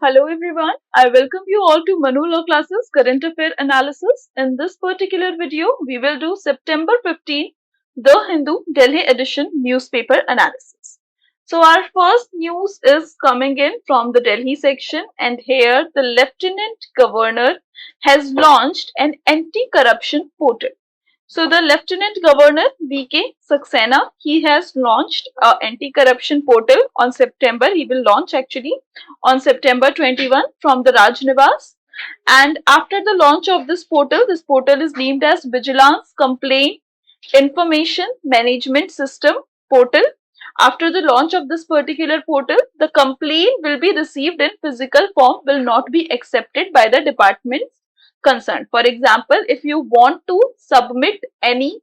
Hello everyone, I welcome you all to Manu Law Classes Current Affair Analysis. In this particular video, we will do September 15, The Hindu Delhi Edition newspaper analysis. So our first news is coming in from the Delhi section, and here the Lieutenant Governor has launched an anti-corruption portal. So the Lieutenant Governor V.K. Saxena, he has launched an anti-corruption portal on September. He will launch actually on September 21 from the Raj Niwas. And after the launch of this portal is named as Vigilance Complaint Information Management System portal. After the launch of this particular portal, the complaint will be received in physical form, will not be accepted by the departments concerned. For example, if you want to submit any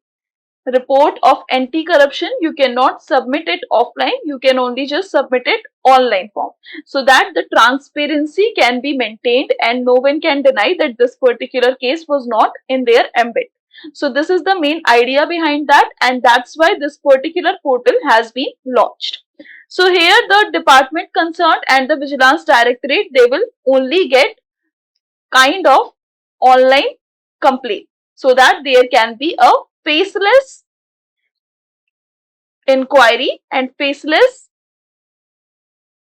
report of anti-corruption, you cannot submit it offline, you can only just submit it online form, so that the transparency can be maintained and no one can deny that this particular case was not in their ambit. So this is the main idea behind that, and that's why this particular portal has been launched. So here the department concerned and the vigilance directorate, they will only get kind of online complaint, so that there can be a faceless inquiry and faceless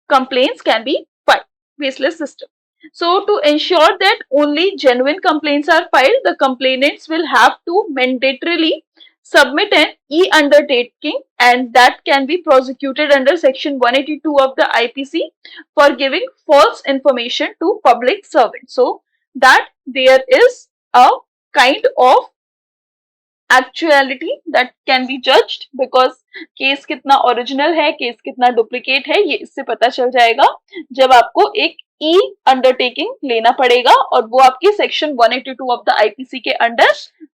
complaints can be filed. Faceless system. So to ensure that only genuine complaints are filed, the complainants will have to mandatorily submit an e-undertaking, and that can be prosecuted under section 182 of the IPC for giving false information to public servants. So that there is a kind of actuality that can be judged, because case कितना original है, case कितना duplicate है, ये इससे पता चल जाएगा जब आपको एक ई अंडरटेकिंग लेना पड़ेगा, और वो आपके सेक्शन 182 ऑफ द आईपीसी के अंडर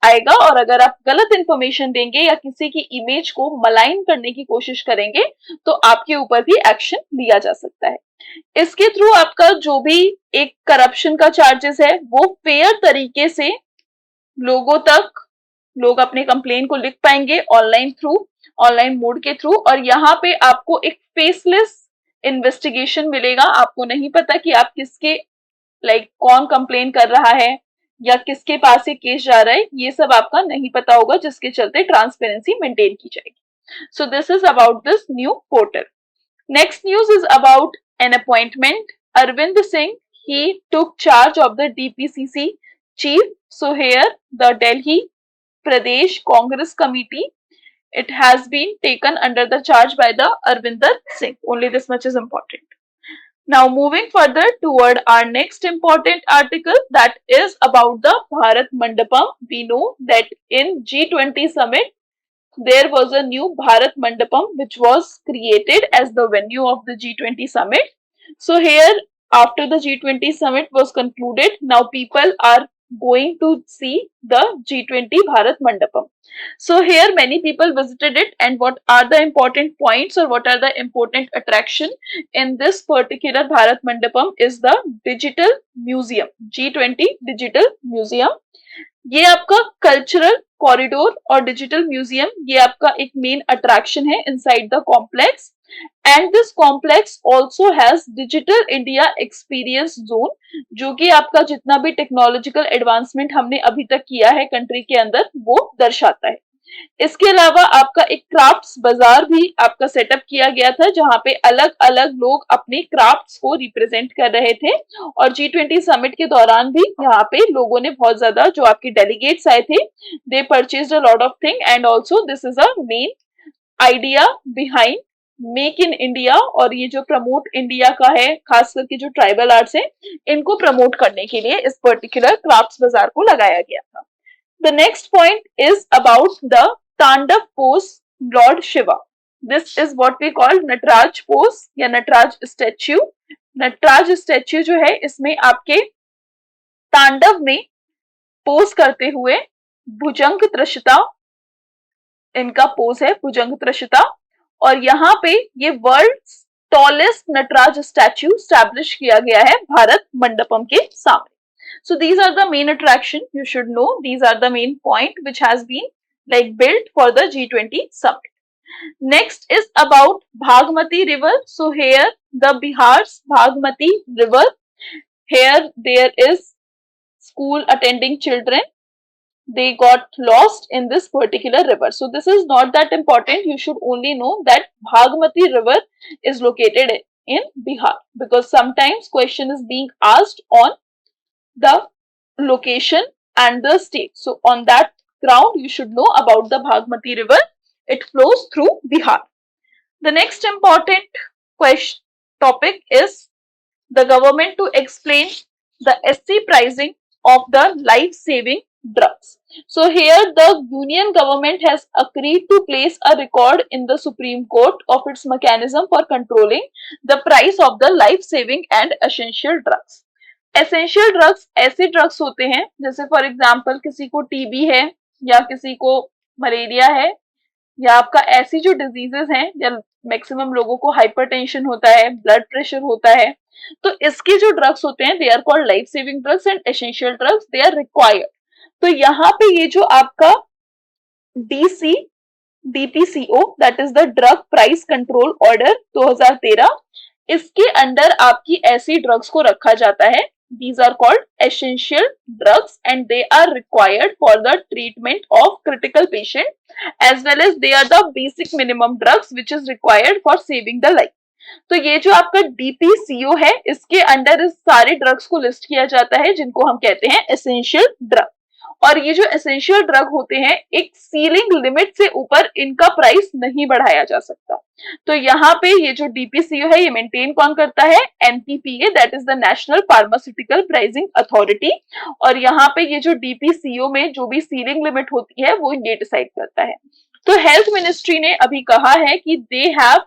आएगा। और अगर आप गलत इंफॉर्मेशन देंगे या किसी की इमेज को मलाइन करने की कोशिश करेंगे तो आपके ऊपर भी एक्शन लिया जा सकता है। इसके थ्रू आपका जो भी एक करप्शन का चार्जेस है वो फेयर तरीके से लोगों तक, लोग अपने कंप्लेन को लिख पाएंगे ऑनलाइन मोड के थ्रू, और यहाँ पे आपको एक फेसलेस इन्वेस्टिगेशन मिलेगा। आपको नहीं पता कि आप किसके कौन कंप्लेन कर रहा है या किसके पास ये केस जा रहा है, ये सब आपका नहीं पता होगा, जिसके चलते ट्रांसपेरेंसी मेंटेन की जाएगी। So this is about this new portal. Next news is about an appointment. Arvind Singh, he took charge of the DPCC chief. So here the Delhi Pradesh Congress Committee, it has been taken under the charge by the Arvinder Singh. Only this much is important. Now moving further toward our next important article, that is about the Bharat Mandapam. We know that in G20 summit there was a new Bharat Mandapam which was created as the venue of the G20 summit. So here, after the G20 summit was concluded, now people are going to see the G20 Bharat Mandapam. So here many people visited it, and what are the important points or what are the important attraction in this particular Bharat Mandapam is the digital museum, G20 digital museum. ये आपका cultural corridor और digital museum, ये आपका एक main attraction है inside the complex, and this complex also has digital India experience zone, जो कि आपका जितना भी टेक्नोलॉजिकल एडवांसमेंट हमने अभी तक किया है कंट्री के अंदर वो दर्शाता है। इसके अलावा आपका एक क्राफ्ट्स बाजार भी आपका सेटअप किया गया था, जहां पे अलग अलग लोग अपने क्राफ्ट्स को रिप्रेजेंट कर रहे थे, और G20 समिट के दौरान भी यहाँ पे लोगों ने बहुत ज्यादा, जो आपके डेलीगेट्स आए थे, they purchased a lot of thing, and also this is a main idea behind make in India, और ये जो प्रमोट इंडिया का है, खास करके जो ट्राइबल आर्ट्स है इनको प्रमोट करने के लिए इस पर्टिकुलर क्राफ्ट्स बाजार को लगाया गया था। The next point is about the Tandav pose Lord Shiva. This is what we call Nataraj pose या नटराज स्टैच्यू। नटराज स्टैच्यू जो है इसमें आपके तांडव में पोज करते हुए भुजंग त्रषिता इनका पोज है, भुजंग त्रषिता, और यहाँ पे ये world tallest Nataraj statue establish किया गया है भारत मंडपम के सामने। So these are the main attraction you should know. These are the main point which has been built for the G20 summit. Next is about Bhagmati river. So here the Bihar's Bhagmati river Here there is school attending children, they got lost in this particular river. So this is not that important. You should only know that Bhagmati river is located in Bihar, because sometimes question is being asked on the location and the state. So on that ground, you should know about the Bhagmati river. It flows through Bihar. The next important question topic is the government to explain the SC pricing of the life-saving drugs. So here the union government has agreed to place a record in the Supreme Court of its mechanism for controlling the price of the life-saving and essential drugs. Essential drugs ऐसे drugs होते हैं जैसे for example किसी को TB है या किसी को मलेरिया है या आपका ऐसी जो डिजीजेस हैं या मैक्सिमम लोगों को हाइपरटेंशन होता है, ब्लड प्रेशर होता है, तो इसके जो ड्रग्स होते हैं they are called life saving drugs and essential drugs, they are required. तो यहाँ पे ये जो आपका DC DPCO that is the drug price control order 2013, इसके अंडर आपकी ऐसी ड्रग्स को रखा जाता है। These are called essential drugs and they are required for the treatment of critical patient as well as they are the basic minimum drugs which is required for saving the life. तो ये जो आपका DPCO है इसके under इस सारे drugs को list किया जाता है जिनको हम कहते हैं एसेंशियल ड्रग। और ये जो एसेंशियल ड्रग होते हैं एक सीलिंग लिमिट से ऊपर इनका प्राइस नहीं बढ़ाया जा सकता। तो यहाँ पे ये जो डीपीसीओ है ये मेंटेन कौन करता है? NPPA, that is the national pharmaceutical pricing authority. और यहाँ पे ये जो डीपीसीओ में जो भी सीलिंग लिमिट होती है वो ये डिसाइड करता है। तो हेल्थ मिनिस्ट्री ने अभी कहा है कि they have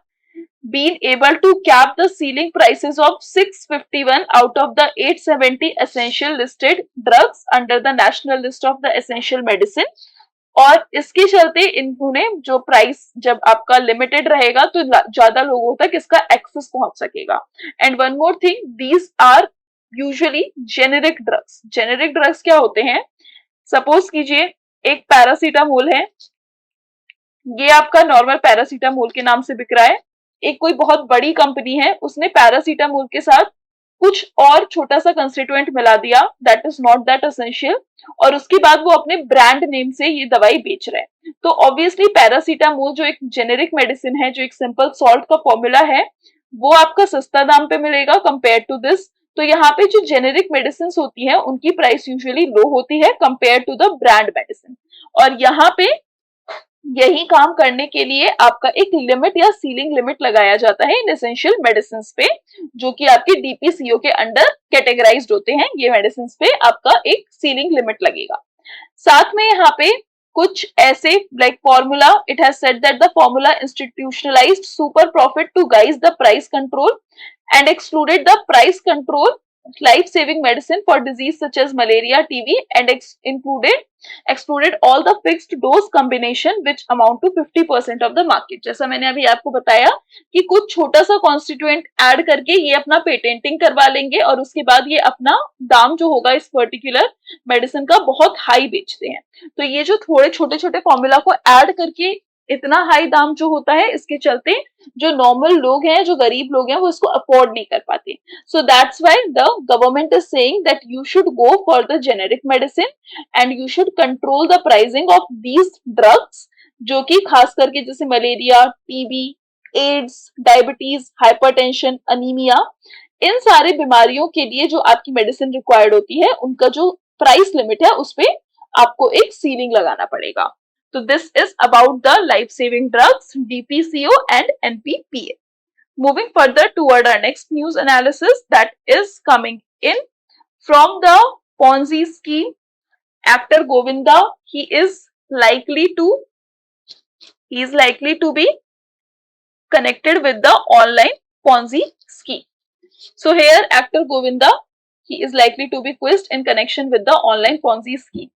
been able to cap the ceiling prices of 651 out of the 870 essential listed drugs under the national list of the essential medicine। और इसके चलते इन्होंने जो प्राइस जब आपका लिमिटेड रहेगा तो ज्यादा लोगों तक इसका एक्सेस पहुंच सकेगा। And one more thing, these are usually generic drugs. Generic drugs क्या होते हैं? सपोज कीजिए एक पैरासीटामोल है, ये आपका नॉर्मल पैरासीटामोल के नाम से बिक रहा है। एक कोई बहुत बड़ी कंपनी है उसने पैरासीटामोल के साथ कुछ और छोटा सा कंस्टिट्यूएंट मिला दिया, that is not that essential, और उसके बाद वो अपने ब्रांड नेम से ये दवाई बेच रहे हैं। तो ऑब्वियसली पैरासीटामोल जो एक जेनेरिक मेडिसिन है, जो एक सिंपल सॉल्ट का फॉर्मूला है, वो आपका सस्ता दाम पे मिलेगा कंपेयर टू दिस। तो यहाँ पे जो जेनेरिक मेडिसिन होती है उनकी प्राइस यूजुअली लो होती है compare to the brand medicine. और यहाँ पे यही काम करने के लिए आपका एक लिमिट या सीलिंग लिमिट लगाया जाता है इन एसेंशियल मेडिसिन पे, जो कि आपके डीपीसीओ के अंडर कैटेगराइज्ड होते हैं। ये मेडिसिन पे आपका एक सीलिंग लिमिट लगेगा। साथ में यहाँ पे कुछ ऐसे like formula, it has said that the formula institutionalized super profit to guide the price control and excluded the price control life-saving medicine for disease such as malaria, TB, and excluded all the fixed dose combination which amount to 50% of the market। जैसा मैंने अभी आपको बताया कि कुछ छोटा सा constituent add करके ये अपना पेटेंटिंग करवा लेंगे और उसके बाद ये अपना दाम जो होगा इस पर्टिकुलर मेडिसिन का बहुत हाई बेचते हैं। तो ये जो थोड़े छोटे छोटे फॉर्मूला को ऐड करके इतना हाई दाम जो होता है, इसके चलते जो नॉर्मल लोग हैं, जो गरीब लोग हैं, वो इसको अफोर्ड नहीं कर पाते। So that's why the government is saying that you should go for the generic medicine and you should control the pricing of these drugs, जो कि खास करके जैसे malaria, TB, AIDS, diabetes, hypertension, anaemia, इन सारी बीमारियों के लिए जो आपकी मेडिसिन रिक्वायर्ड होती है उनका जो प्राइस लिमिट है उस पे आपको एक सीलिंग लगाना पड़ेगा। So this is about the life-saving drugs, DPCO and NPPA. Moving further toward our next news analysis that is coming in from the Ponzi scheme. Actor Govinda, he is likely to be connected with the online Ponzi scheme. So here actor Govinda, he is likely to be quizzed in connection with the online Ponzi scheme.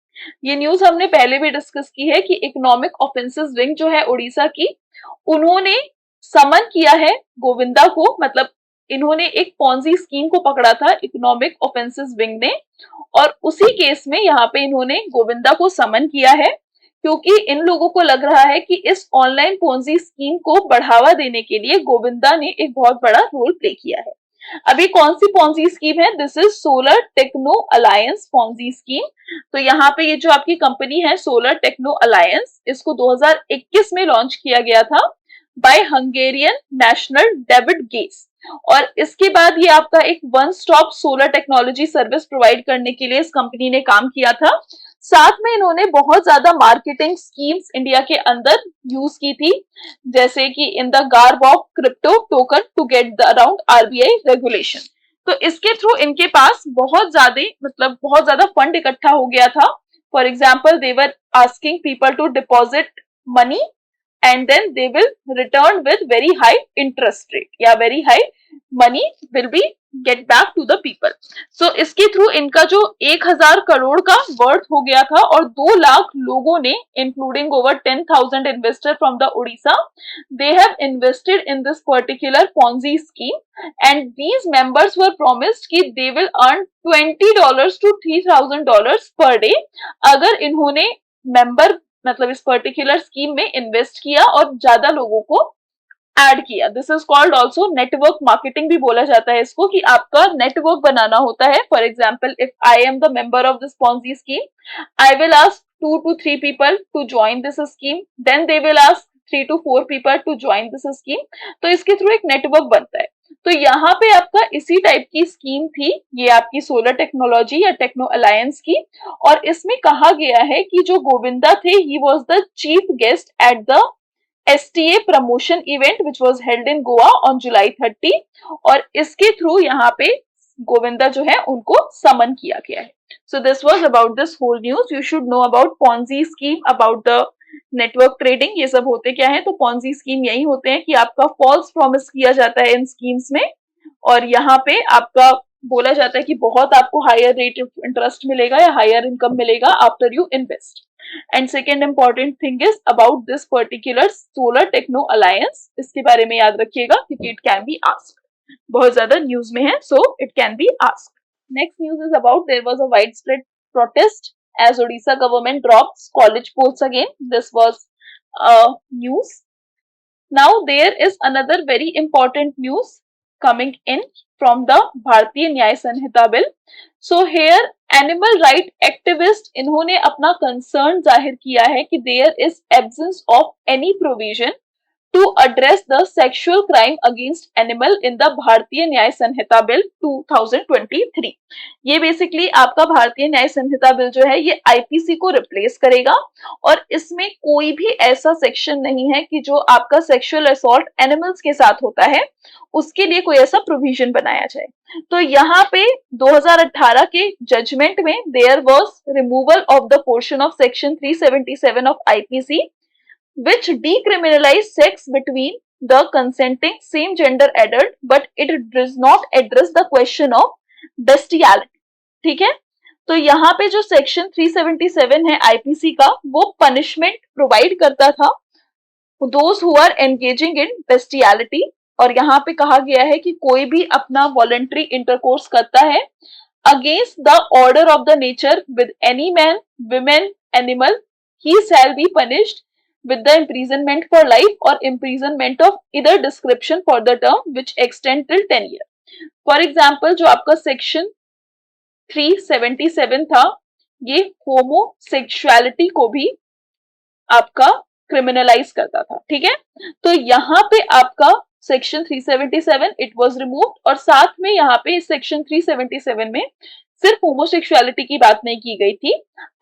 ये news हमने पहले भी discuss की है कि economic offences wing जो है उड़ीसा की, उन्होंने समन किया है गोविंदा को, मतलब इन्होंने एक पॉन्जी स्कीम को पकड़ा था इकोनॉमिक ऑफेंसेस विंग ने, और उसी केस में यहाँ पे इन्होंने गोविंदा को समन किया है क्योंकि इन लोगों को लग रहा है कि इस ऑनलाइन पॉन्जी स्कीम को बढ़ावा देने के लिए गोविंदा ने एक बहुत बड़ा रोल प्ले किया है। अभी कौन सी पॉन्जी स्कीम है? This is Solar Techno Alliance Ponzi scheme. तो यहाँ पे ये जो आपकी कंपनी है सोलर टेक्नो अलायंस, इसको 2021 में लॉन्च किया गया था by Hungarian national debit gas. और इसके बाद ये आपका एक one stop solar technology service provide करने के लिए इस कंपनी ने काम किया था। साथ में इन्होंने बहुत ज्यादा मार्केटिंग स्कीम्स इंडिया के अंदर यूज की थी, जैसे कि in the garb of crypto token to get the around RBI regulation. तो इसके थ्रू इनके पास बहुत ज्यादा फंड इकट्ठा हो गया था। For example they are asking people to deposit money and then they will return with very high interest rate या very high money will be get back to the people. So इसके through इनका जो 1000 करोड़ का worth हो गया था और 2 लाख लोगों ने including over 10,000 investor from the Odisha, they have invested in this particular Ponzi scheme and these members were promised कि they will earn $20 to $3,000 per day अगर इन्होंने मेंबर इस पर्टिकुलर स्कीम में इन्वेस्ट किया और ज्यादा लोगों को ऐड किया। This is called also network marketing भी बोला जाता है इसको, कि आपका नेटवर्क बनाना होता है। For example if I am the member of this Ponzi scheme, I will ask 2 to 3 people to join this scheme, then they will ask 3 to 4 people to join this scheme। तो इसके through एक network बनता है। तो यहाँ पे आपका इसी टाइप की स्कीम थी ये आपकी सोलर टेक्नोलॉजी या टेक्नो अलायंस की। और इसमें कहा गया है कि जो गोविंदा थे he was the chief guest at the STA promotion event which was held in Goa on July 30 और इसके थ्रू यहाँ पे गोविंदा जो है उनको समन किया गया है। So this was about this whole news. You should know about Ponzi scheme, about the network trading. ये सब होते क्या है? तो पॉन्जी स्कीम यही होते हैं कि आपका फॉल्स प्रॉमिस किया जाता है इन स्कीम्स में और यहाँ पे आपका बोला जाता है कि बहुत आपको हायर रेट ऑफ इंटरेस्ट मिलेगा या हायर इनकम मिलेगा after you invest. And second important thing is about this particular Solar Techno Alliance, इसके बारे में याद रखिएगा क्योंकि इट कैन बी आस्क्ड, बहुत ज्यादा न्यूज में है, so it can be asked. Next news is about there was a widespread protest as Odisha government drops college polls again. This was news. Now there is another very important news coming in from the Bharatiya Nyaya Sanhita bill. So here animal right activist इन्होंने अपना concern जाहिर किया है कि there is absence of any provision to address the sexual crime against animal in the भारतीय न्याय संहिता bill 2023। ये basically आपका भारतीय न्याय संहिता बिल जो है ये आईपीसी को रिप्लेस करेगा और इसमें कोई भी ऐसा सेक्शन नहीं है कि जो आपका सेक्सुअल असॉल्ट एनिमल्स के साथ होता है उसके लिए कोई ऐसा प्रोविजन बनाया जाए। तो यहाँ पे 2018 के जजमेंट में there was removal of the portion of section 377 of IPC which decriminalize sex between the consenting same gender adult but it does not address the question of bestiality। ठीक है, तो यहाँ पे जो सेक्शन 377 है आईपीसी का वो पनिशमेंट प्रोवाइड करता था those who are engaging in bestiality और यहाँ पे कहा गया है कि कोई भी अपना वॉलंटरी इंटरकोर्स करता है against the order of the nature with any man, women, animal, he shall be punished with the imprisonment for life or imprisonment of either description for the term which extend till 10 years। For example जो आपका section 377 था ये homosexuality को भी आपका criminalize करता था। ठीक है, तो यहाँ पे आपका सेक्शन 377 इट वाज रिमूव्ड और साथ में यहाँ पे सेक्शन 377 में सिर्फ होमोसेक्सुअलिटी की बात नहीं की गई थी,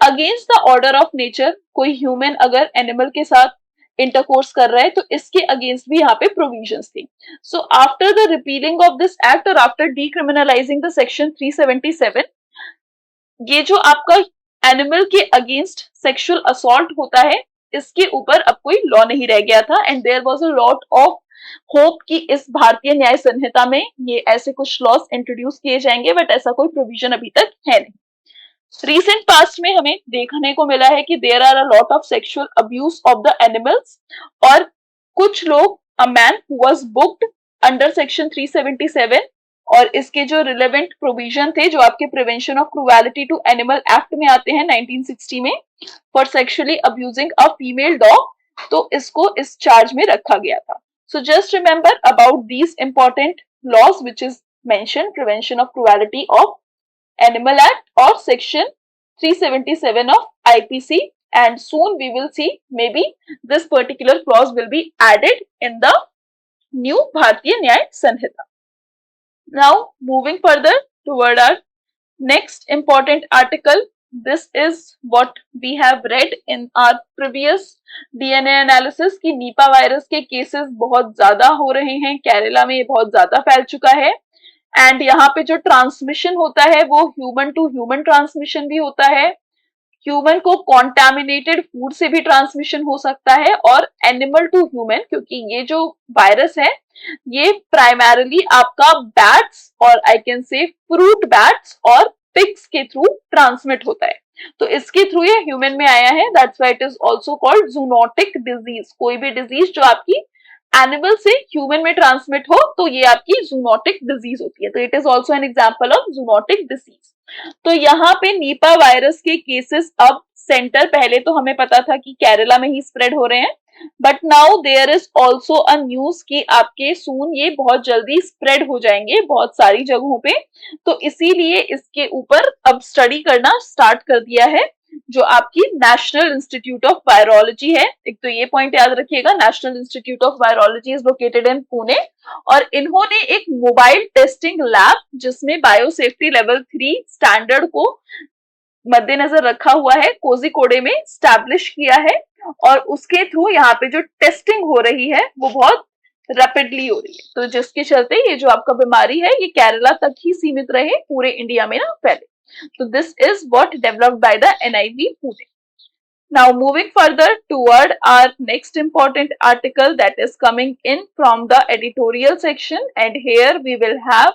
against the order of nature कोई ह्यूमन अगर एनिमल के साथ इंटरकोर्स कर रहा है तो इसके अगेंस्ट भी यहाँ पे प्रोविजंस थी। So after the repealing of this act और आफ्टर डीक्रिमिनलाइजिंग द सेक्शन 377 ये जो आपका एनिमल के अगेंस्ट सेक्सुअल असॉल्ट होता है इसके ऊपर अब कोई लॉ नहीं रह गया था and there was a lot of hope कि इस भारतीय न्याय संहिता में ये ऐसे कुछ लॉस इंट्रोड्यूस किए जाएंगे बट ऐसा कोई प्रोविजन अभी तक है नहीं। रिसेंट पास्ट में हमें देखने को मिला है कि there are a lot of sexual abuse of the animals और कुछ लोग a man who was booked under section 377 और इसके जो रिलेवेंट प्रोविजन थे जो आपके prevention of cruelty to animal act में आते हैं 1960 में for sexually abusing a female dog, तो इसको इस चार्ज में रखा गया था। So just remember about these important laws which is mentioned prevention of cruelty of animal act or section 377 of IPC, and soon we will see maybe this particular clause will be added in the new Bharatiya Nyaya Sanhita. Now moving further toward our next important article, this is what we have read in our previous DNA analysis कि Nipah virus के cases बहुत ज्यादा हो रहे हैं, केरला में ये बहुत ज्यादा फैल चुका है, एंड यहाँ पे जो ट्रांसमिशन होता है वो ह्यूमन टू ह्यूमन ट्रांसमिशन भी होता है, ह्यूमन को कॉन्टैमिनेटेड फूड से भी ट्रांसमिशन हो सकता है, और एनिमल टू ह्यूमन, क्योंकि ये जो वायरस है ये प्राइमरली आपका बैट्स और I can say fruit bats और पिग्स के थ्रू ट्रांसमिट होता है, तो इसके थ्रू ये ह्यूमन में आया है, that's why it is also called zoonotic disease. कोई भी डिजीज जो आपकी एनिमल से ह्यूमन में ट्रांसमिट हो तो ये आपकी जूनोटिक डिजीज होती है, तो it is also an example of zoonotic disease. तो यहाँ पे नीपा वायरस के केसेस अब सेंटर, पहले तो हमें पता था कि केरला में ही स्प्रेड हो रहे हैं, but now there is also a news कि आपके सून ये बहुत जल्दी स्प्रेड हो जाएंगे बहुत सारी जगहों पे, तो इसीलिए इसके ऊपर अब स्टडी करना स्टार्ट कर दिया है जो आपकी नेशनल इंस्टीट्यूट ऑफ वायरोलॉजी है। एक तो ये पॉइंट याद रखिएगा, national institute of virology is located in Pune, और इन्होंने एक मोबाइल टेस्टिंग लैब जिसमें बायोसेफ्टी लेवल 3 स्टैंडर्ड को मद्देनजर रखा हुआ है कोझिकोडे में स्टैब्लिश किया है, और उसके थ्रू यहाँ पे जो टेस्टिंग हो रही है वो बहुत रैपिडली हो रही है, तो जिसके चलते ये जो आपका बीमारी है ये केरला तक ही सीमित रहे, पूरे इंडिया में ना फैले। So this is what developed by the NIV Pune. Now moving further toward our next important article that is coming in from the editorial section, and here we will have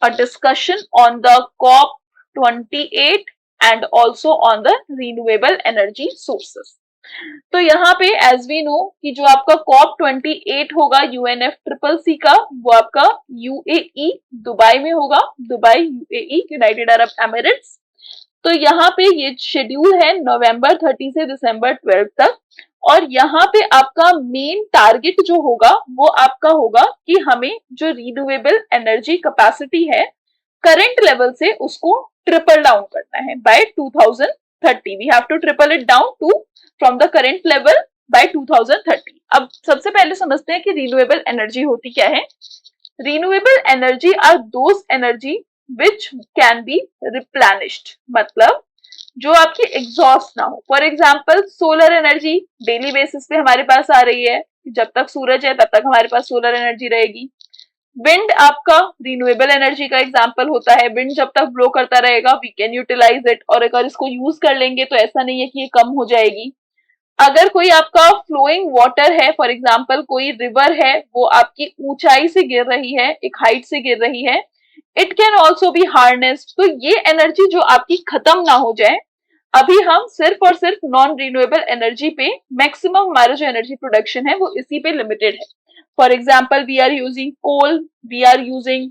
a discussion on the COP28 and also on the renewable energy sources. तो यहाँ पे as we know कि जो आपका COP28 होगा UNFCCC का, वो आपका UAE दुबई में होगा, Dubai UAE United Arab Emirates. तो यहाँ पे ये शेड्यूल है नवंबर 30 से दिसंबर 12 तक, और यहाँ पे आपका मेन टारगेट जो होगा वो आपका होगा कि हमें जो रिन्यूएबल एनर्जी कैपेसिटी है करंट लेवल से उसको ट्रिपल डाउन करना है by 2030। We have to triple it down to from the current level by 2030। अब सबसे पहले समझते हैं कि रिन्यूएबल एनर्जी होती क्या है। Renewable energy are those energy which can be replenished, मतलब जो आपकी एग्जॉस्ट ना हो। For example solar energy daily basis पे हमारे पास आ रही है, जब तक सूरज है तब तक हमारे पास सोलर एनर्जी रहेगी। विंड आपका रिन्यूएबल एनर्जी का एग्जांपल होता है, विंड जब तक ब्लो करता रहेगा वी कैन यूटिलाइज इट, और अगर इसको यूज कर लेंगे तो ऐसा नहीं है कि ये कम हो जाएगी। अगर कोई आपका फ्लोइंग वाटर है, फॉर एग्जांपल कोई रिवर है, वो आपकी ऊंचाई से गिर रही है, एक हाइट से गिर रही है, it can also be harnessed. तो ये एनर्जी जो आपकी खत्म ना हो जाए, अभी हम सिर्फ और सिर्फ नॉन रिन्यूएबल एनर्जी पे मैक्सिमम हमारा जो एनर्जी प्रोडक्शन है वो इसी पे लिमिटेड है। For example we are using coal, we are using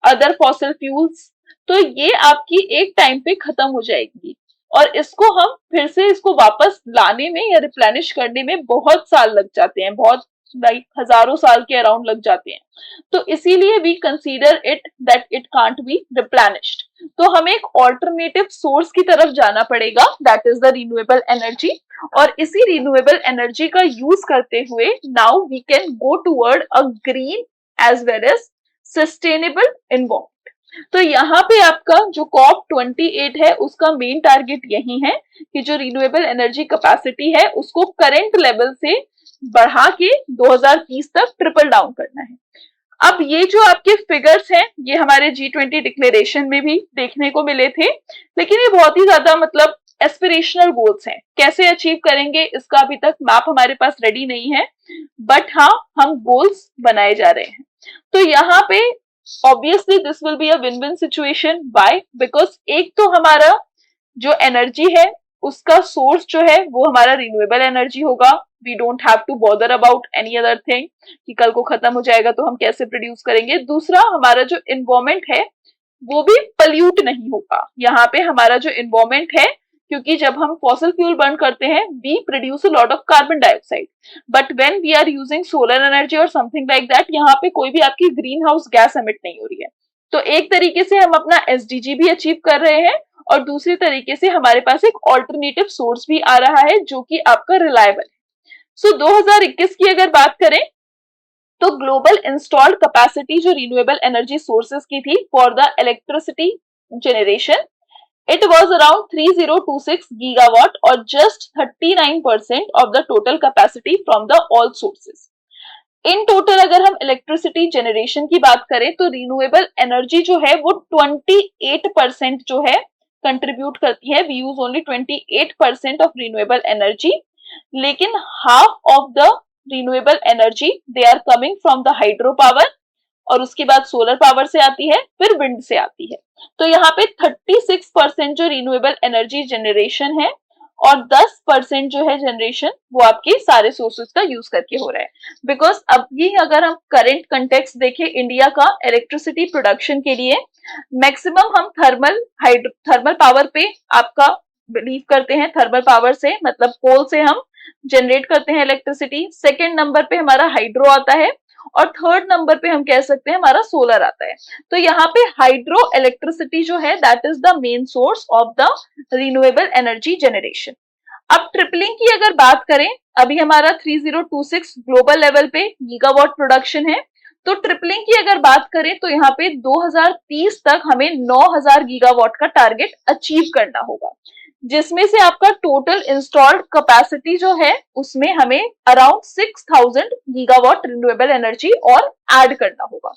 other fossil fuels, तो ये आपकी एक टाइम पे खत्म हो जाएगी, और इसको हम फिर से इसको वापस लाने में या रिप्लेनिश करने में बहुत साल लग जाते हैं, बहुत लाइक हजारों साल के अराउंड लग जाते हैं। तो इसीलिए we consider it that it can't be replenished, तो हमें एक ऑल्टरनेटिव सोर्स की तरफ जाना पड़ेगा, that is the renewable energy. और इसी रिन्यूएबल एनर्जी का यूज करते हुए now we can go toward a green as well as sustainable environment. तो यहाँ पे आपका जो COP28 है उसका मेन टारगेट यही है कि जो रिन्यूएबल एनर्जी कैपेसिटी है उसको करंट लेवल से बढ़ा के 2030 तक ट्रिपल डाउन करना है। अब ये जो आपके फिगर्स हैं ये हमारे G20 डिक्लेरेशन में भी देखने को मिले थे, लेकिन ये बहुत ही ज्यादा मतलब एस्पिरेशनल गोल्स हैं, कैसे अचीव करेंगे इसका अभी तक मैप हमारे पास रेडी नहीं है, बट हाँ हम गोल्स बनाए जा रहे हैं। तो यहाँ पे obviously this will be a win win situation, by because एक तो हमारा जो एनर्जी है उसका सोर्स जो है वो हमारा रिन्यूएबल एनर्जी होगा, we don't have to bother about any other thing कि कल को खत्म हो जाएगा तो हम कैसे प्रोड्यूस करेंगे। दूसरा हमारा जो इन्वायरमेंट है वो भी पल्यूट नहीं होगा। यहाँ पे हमारा जो इन्वायरमेंट है, क्योंकि जब हम फॉसिल फ्यूल बर्न करते हैं we produce a lot of carbon dioxide, but when we are using solar energy और समथिंग लाइक दैट, यहाँ पे कोई भी आपकी ग्रीन हाउस गैस एमिट नहीं हो रही है, तो एक तरीके से हम अपना एसडीजी भी अचीव कर रहे हैं और दूसरी तरीके से हमारे पास एक ऑल्टरनेटिव सोर्स भी आ रहा है जो कि आपका रिलायबल है। सो 2021 की अगर बात करें तो ग्लोबल इंस्टॉल्ड कैपेसिटी जो रिन्यूएबल एनर्जी सोर्सेस की थी for the electricity generation, it was around 3026 gigawatt or just 39% of the total capacity from the all sources. In total अगर हम इलेक्ट्रिसिटी जनरेशन की बात करें तो रिन्यूएबल एनर्जी जो है वो 28% जो है कंट्रीब्यूट करती है। We use only 28% of renewable energy, लेकिन half of the renewable energy they are coming from the hydro power और उसके बाद सोलर पावर से आती है, फिर विंड से आती है। तो यहाँ पे 36% जो रिन्यूएबल एनर्जी जनरेशन है और 10% जो है जनरेशन वो आपके सारे सोर्सेस का यूज करके हो रहा है। बिकॉज अब ये अगर हम करंट कंटेक्स्ट देखें इंडिया का इलेक्ट्रिसिटी प्रोडक्शन के लिए, मैक्सिमम हम थर्मल पावर पे आपका बिलीव करते हैं। थर्मल पावर से मतलब कोल से हम जनरेट करते हैं इलेक्ट्रिसिटी। सेकेंड नंबर पे हमारा हाइड्रो आता है और थर्ड नंबर पे हम कह सकते हैं हमारा सोलर आता है। तो यहाँ पे हाइड्रो इलेक्ट्रिसिटी जो है that is the main source of the renewable energy generation. अब ट्रिपलिंग की अगर बात करें, अभी हमारा 3026 ग्लोबल लेवल पे गीगावाट प्रोडक्शन है, तो ट्रिपलिंग की अगर बात करें तो यहाँ पे 2030 तक हमें 9000 गीगावाट का टारगेट अचीव करना होगा, जिसमें से आपका टोटल इंस्टॉल्ड कैपेसिटी जो है उसमें हमें अराउंड 6000 गीगावाट रिन्यूएबल एनर्जी और ऐड करना होगा।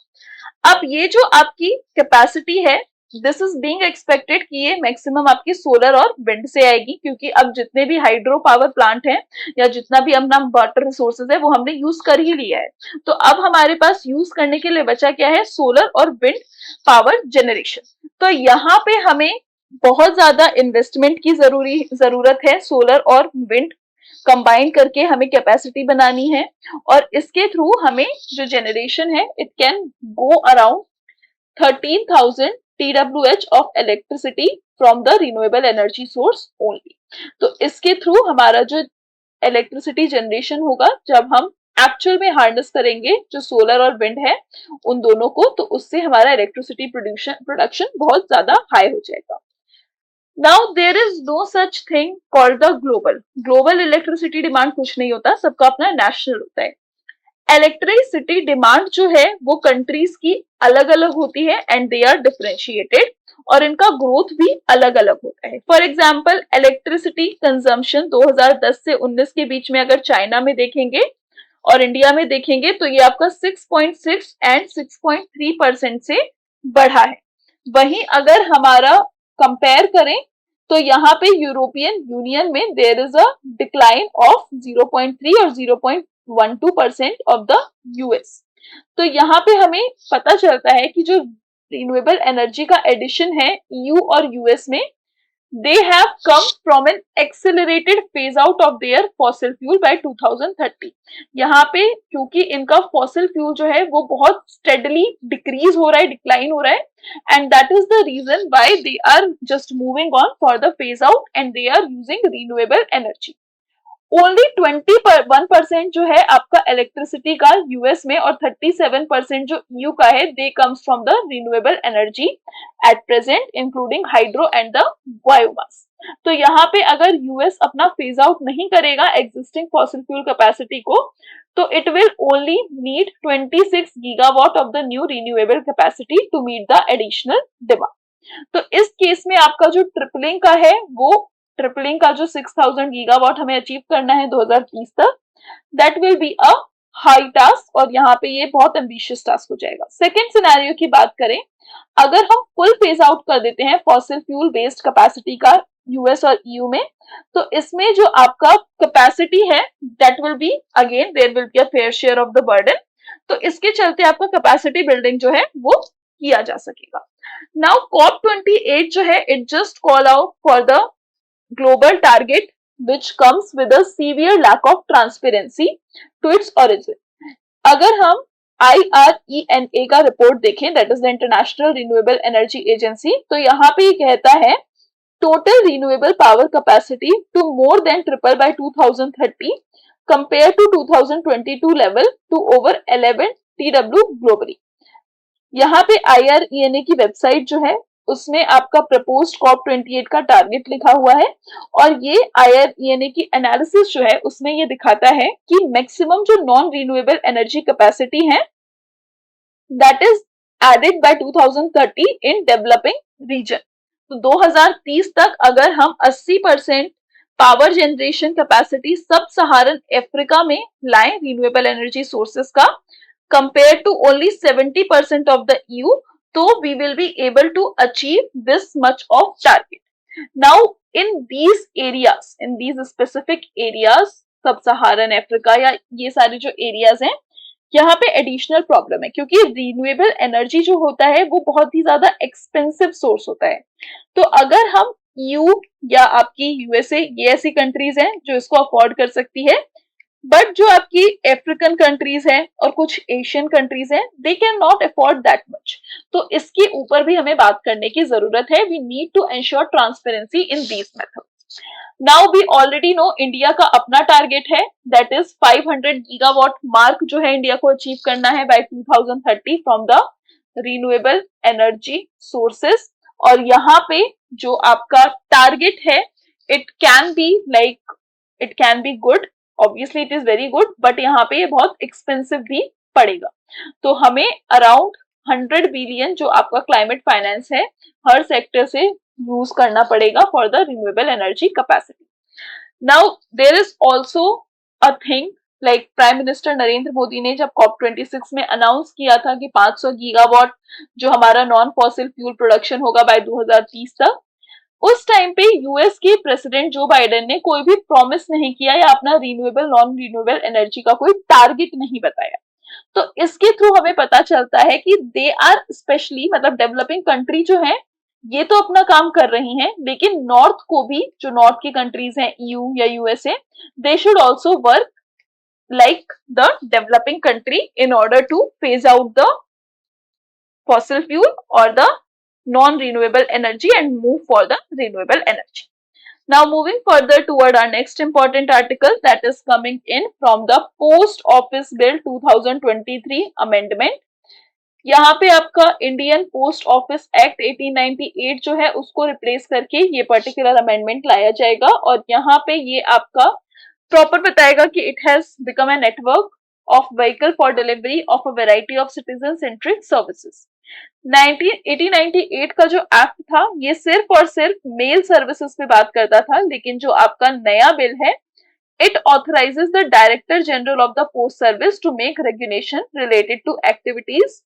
अब ये जो आपकी कैपेसिटी है दिस इज बीइंग एक्सपेक्टेड कि ये मैक्सिमम आपकी सोलर और विंड से आएगी, क्योंकि अब जितने भी हाइड्रो पावर प्लांट है या जितना भी अपना वाटर रिसोर्सेज है वो हमने यूज कर ही लिया है। तो अब हमारे पास यूज करने के लिए बचा क्या है, सोलर और विंड पावर जनरेशन। तो यहाँ पे हमें बहुत ज्यादा इन्वेस्टमेंट की जरूरत है। सोलर और विंड कंबाइन करके हमें कैपेसिटी बनानी है और इसके थ्रू हमें जो जनरेशन है it can go around 13,000 TWH of electricity from the renewable energy source only. तो इसके थ्रू हमारा जो इलेक्ट्रिसिटी जनरेशन होगा जब हम एक्चुअल में हार्नेस करेंगे जो सोलर और विंड है उन दोनों को, तो उससे हमारा इलेक्ट्रिसिटी प्रोडक्शन बहुत ज्यादा हाई हो जाएगा। Now there is no such thing called the global electricity demand कुछ नहीं होता, सबका अपना नेशनल होता है। इलेक्ट्रिसिटी डिमांड जो है वो कंट्रीज की अलग अलग होती है एंड दे आर डिफरेंशिएटेड और इनका ग्रोथ भी अलग अलग होता है। फॉर एग्जाम्पल इलेक्ट्रिसिटी कंजम्पशन 2010 से 19 के बीच में अगर चाइना में देखेंगे और इंडिया में देखेंगे तो ये आपका 6.6 एंड 6.3% से बढ़ा है। वहीं अगर हमारा कंपेयर करें तो यहाँ पे यूरोपियन यूनियन में there is a decline of 0.3 और 0.12% ऑफ द यूएस। तो यहाँ पे हमें पता चलता है कि जो रिन्यूएबल एनर्जी का एडिशन है ईयू और यूएस में, they have come from an accelerated phase out of their fossil fuel by 2030। यहाँ पे क्योंकि इनका फॉसिल फ्यूल जो है वो बहुत स्टेडली डिक्रीज हो रहा है, डिक्लाइन हो रहा है, and that is the reason why they are just moving on for the phase out and they are using renewable energy. Only 21% जो है आपका इलेक्ट्रिसिटी का यूएस में और 37% जो ईयू का है they comes from the renewable energy at present including hydro and the biomass. तो यहाँ पे अगर यूएस अपना फेज आउट नहीं करेगा एग्जिस्टिंग फॉसिल फ्यूल कैपेसिटी को तो it will only need 26 gigawatt of the new renewable capacity to meet the additional demand. तो इस केस में आपका जो ट्रिपलिंग का है वो ट्रिपलिंग का जो 6000 गीगावाट हमें अचीव करना है 2030 तक, that will be a high task और यहाँ पे ये बहुत एम्बिशियस टास्क हो जाएगा। सेकेंड सिनेरियो की बात करें, अगर हम फुल फेज आउट कर देते हैं फॉसिल फ्यूल बेस्ड कैपेसिटी का यूएस और ईयू में, तो इसमें जो आपका कैपेसिटी है that will be again there will be a fair share of the burden. तो इसके चलते आपका कैपेसिटी बिल्डिंग जो है वो किया जा सकेगा। नाउ COP28 जो है it just call out for the global target which comes with a severe lack of transparency to its origin। अगर हम IRENA का रिपोर्ट देखें that is the International Renewable Energy Agency, तो यहाँ पे ये कहता है total renewable power capacity to more than triple by 2030 compare to 2022 level to over 11 TW globally. यहाँ पे IRENA की वेबसाइट जो है उसमें आपका प्रपोज्ड COP28 का टारगेट लिखा हुआ है और ये IRENA की एनालिसिस जो है उसमें ये दिखाता है कि मैक्सिमम जो नॉन रिन्यूएबल एनर्जी कैपेसिटी है that is added by 2030 in developing region. तो 2030 तक अगर हम 80% पावर जनरेशन कैपेसिटी सब सहारन अफ्रीका में लाएं रिन्यूएबल एनर्जी सोर्सेस का compared to only 70% of the EU, so we will be able to achieve this much of target. Now, in these specific areas, sub-Saharan Africa या ये सारे जो areas हैं, यहाँ पे एडिशनल प्रॉब्लम है क्योंकि रिन्यूएबल एनर्जी जो होता है वो बहुत ही ज्यादा एक्सपेंसिव सोर्स होता है। तो अगर हम ईयू या आपकी यूएसए ये ऐसी कंट्रीज हैं जो इसको अफोर्ड कर सकती है, बट जो आपकी अफ्रीकन कंट्रीज हैं और कुछ एशियन कंट्रीज हैं they can not afford that much. तो इसके ऊपर भी हमें बात करने की जरूरत है। We need to ensure transparency in these methods. Now we already know India का अपना टारगेट है दैट इज 500 गीगावाट मार्क जो है इंडिया को अचीव करना है by 2030 from the renewable energy sources. और यहाँ पे जो आपका टारगेट है it can be like it can be good, obviously it is very good, but यहाँ पे ये बहुत एक्सपेंसिव भी पड़ेगा। तो हमें अराउंड 100 बिलियन जो आपका क्लाइमेट फाइनेंस है हर सेक्टर से यूज करना पड़ेगा for the renewable energy capacity. Now there is also a thing like prime minister Narendra Modi ने जब COP26 में अनाउंस किया था कि 500 गीगावाट जो हमारा नॉन फॉसिल फ्यूल प्रोडक्शन होगा बाय 2030 तक, उस टाइम पे यूएस के प्रेसिडेंट जो बाइडेन ने कोई भी प्रॉमिस नहीं किया या अपना रिन्यूएबल नॉन रिन्यूएबल एनर्जी का कोई टारगेट नहीं बताया। तो इसके थ्रू हमें पता चलता है कि दे आर स्पेशली मतलब डेवलपिंग कंट्री जो है ये तो अपना काम कर रही हैं, लेकिन नॉर्थ को भी जो नॉर्थ की कंट्रीज हैं ईयू या USA they should also work like the developing country in order to phase out the fossil fuel or the non-renewable energy and move for the renewable energy. Now moving further toward our next important article that is coming in from the Post Office Bill 2023 amendment. यहाँ पे आपका Indian post office act 1898 जो है उसको replace करके ये particular amendment लाया जाएगा और यहाँ पे ये आपका प्रॉपर बताएगा कि it has become a network of vehicle for delivery of a variety of citizen centric services. 1898 का जो एक्ट था ये सिर्फ और सिर्फ मेल सर्विसेज पे बात करता था, लेकिन जो आपका नया बिल है it authorizes the Director General of the Post Service to make regulation related to activities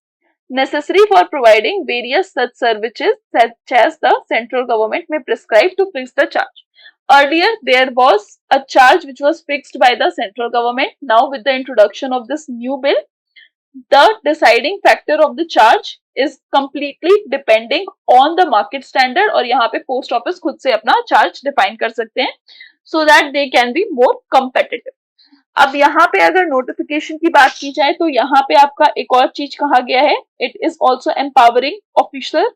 necessary for providing various such services such as the central government may prescribe to fix the charge. Earlier, there was a charge which was fixed by the central government. Now, with the introduction of this new bill, the deciding factor of the charge is completely depending on the market standard और यहाँ पे post office खुद से अपना charge define कर सकते हैं so that they can be more competitive. अब यहाँ पे अगर नोटिफिकेशन की बात की जाए तो यहाँ पे आपका एक और चीज कहा गया है, it is also empowering officer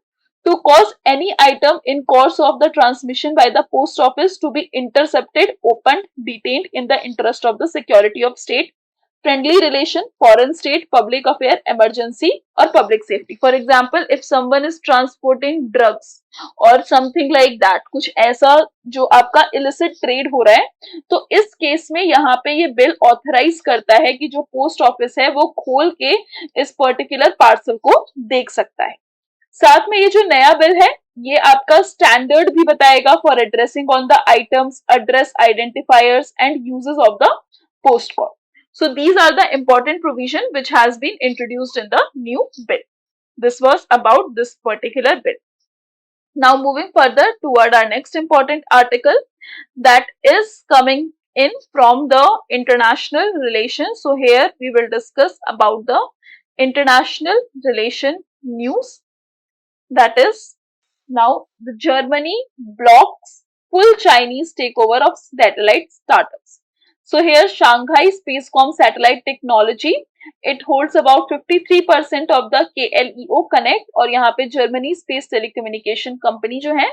to cause any item in course of the transmission by the post office to be intercepted, opened, detained in the interest of the security of state, friendly relation, foreign state, public affair, emergency or public safety. For example, if someone is transporting drugs or something like that, कुछ ऐसा जो आपका illicit trade हो रहा है, तो इस case में यहाँ पे ये बिल ऑथराइज करता है कि जो पोस्ट ऑफिस है वो खोल के इस पर्टिकुलर पार्सल को देख सकता है। साथ में ये जो नया बिल है ये आपका स्टैंडर्ड भी बताएगा for addressing on the items, address identifiers and uses of the post code. So these are the important provision which has been introduced in the new bill. This was about this particular bill. Now moving further toward our next important article that is coming in from the international relations. So here we will discuss about the international relation news. That is, now the Germany blocks full Chinese takeover of satellite startups. So here Shanghai Spacecom satellite technology, it holds about 53% of the KLEO connect और यहाँ पे Germany Space Telecommunication Company जो है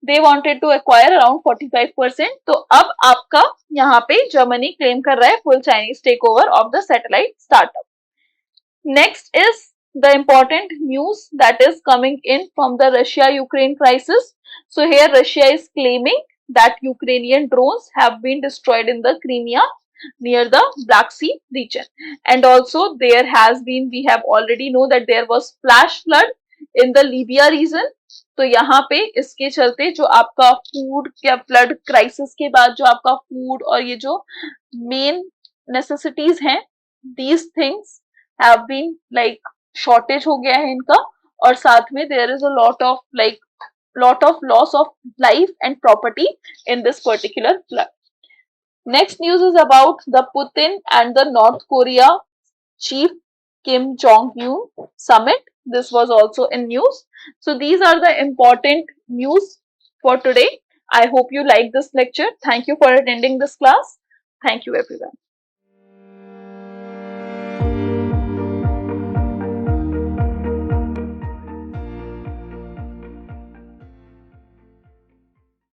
they wanted to acquire around 45%. तो अब आपका यहाँ पे Germany claim कर रहा है full Chinese takeover of the satellite startup. Next is the important news that is coming in from the Russia-Ukraine crisis. So here Russia is claiming that Ukrainian drones have been destroyed in the Crimea near the Black Sea region. And also there has been, we have already know that there was flash flood in the Libya region. तो यहाँ पे इसके चलते जो आपका food या flood crisis के बाद जो आपका फूड और ये जो मेन नेसेसिटीज हैं, these things have been like shortage हो गया है इनका, और साथ में there is a lot of loss of life and property in this particular flood. Next news is about the Putin and the North Korea chief Kim Jong-un summit. This was also in news. So these are the important news for today. I hope you like this lecture. Thank you for attending this class. Thank you everyone.